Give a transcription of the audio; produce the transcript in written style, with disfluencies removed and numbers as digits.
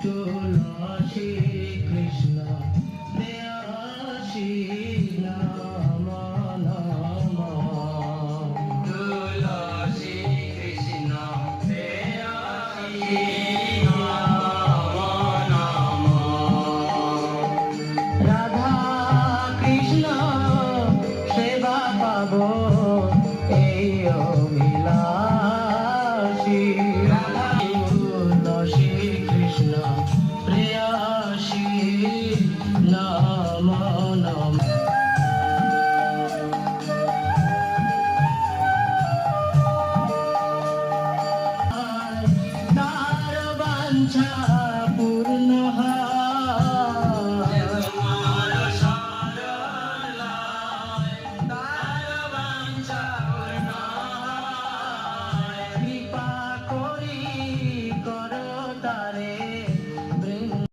তুলসী কৃষ্ণ প্রেয়সী নাম নাম তুলসী কৃষ্ণ প্রেয়সী নাম নাম রাধা কৃষ্ণ সেবা পাবো এই অভিলাষী তুলসী কৃষ্ণ প্রেয়সী নাম নাম তার বাঞ্ছা